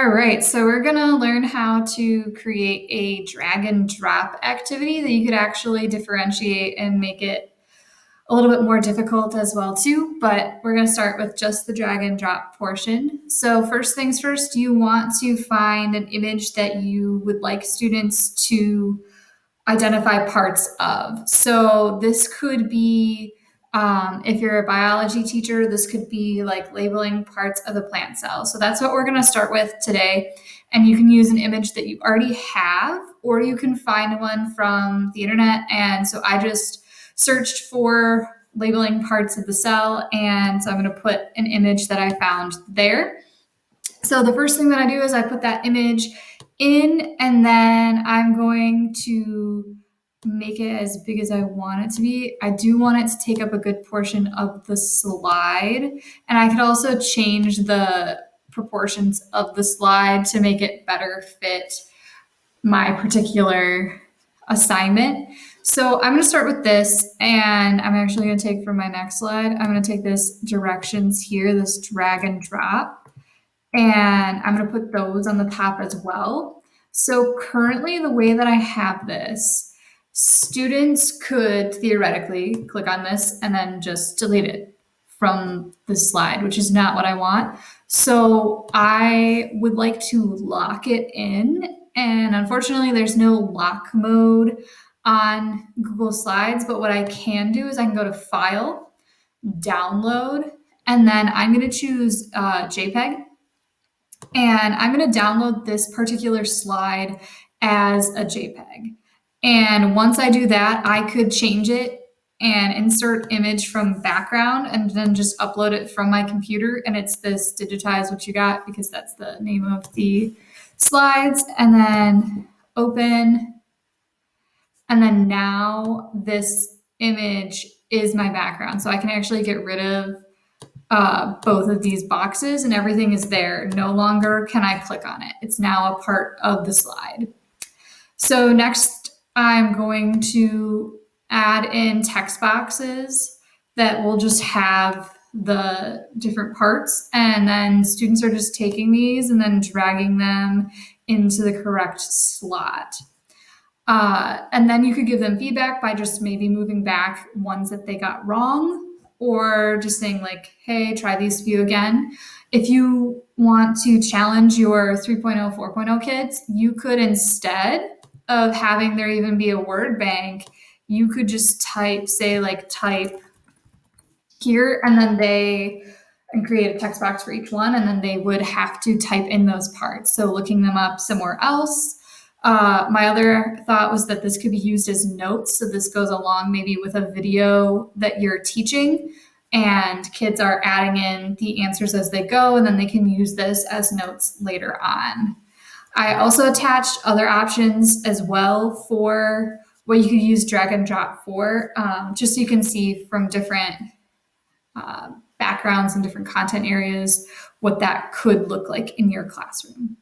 All right, so we're gonna learn how to create a drag and drop activity that you could actually differentiate and make it a little bit more difficult as well too, but we're gonna start with just the drag and drop portion. So first things first, you want to find an image that you would like students to identify parts of. So this could be, if you're a biology teacher, this could be like labeling parts of the plant cell. So that's what we're going to start with today. And you can use an image that you already have, or you can find one from the internet. And so I just searched for labeling parts of the cell, and so I'm going to put an image that I found there. So the first thing that I do is I put that image in, and then I'm going to make it as big as I want it to be. I do want it to take up a good portion of the slide, and I could also change the proportions of the slide to make it better fit my particular assignment. So I'm going to start with this, and I'm actually going to take from my next slide, I'm going to take this directions here, this drag and drop, and I'm going to put those on the top as well. So currently, the way that I have this, students could theoretically click on this and then just delete it from the slide, which is not what I want. So I would like to lock it in, and unfortunately, there's no lock mode on Google Slides, but what I can do is I can go to File, Download, and then I'm going to choose JPEG. And I'm going to download this particular slide as a JPEG. And once I do that, I could change it and insert image from background and then just upload it from my computer. And it's this digitize what you got, because that's the name of the slides. And then open. And then now this image is my background. So I can actually get rid of both of these boxes, and everything is there. No longer can I click on it. It's now a part of the slide. So next, I'm going to add in text boxes that will just have the different parts, and then students are just taking these and then dragging them into the correct slot. And then you could give them feedback by just maybe moving back ones that they got wrong, or just saying like, hey, try these few again. If you want to challenge your 3.0, 4.0 kids, you could, instead of having there even be a word bank, you could just type here, and then and create a text box for each one, and then they would have to type in those parts. So looking them up somewhere else. My other thought was that this could be used as notes. So this goes along maybe with a video that you're teaching, and kids are adding in the answers as they go, and then they can use this as notes later on. I also attached other options as well for what you could use drag and drop for, just so you can see from different backgrounds and different content areas what that could look like in your classroom.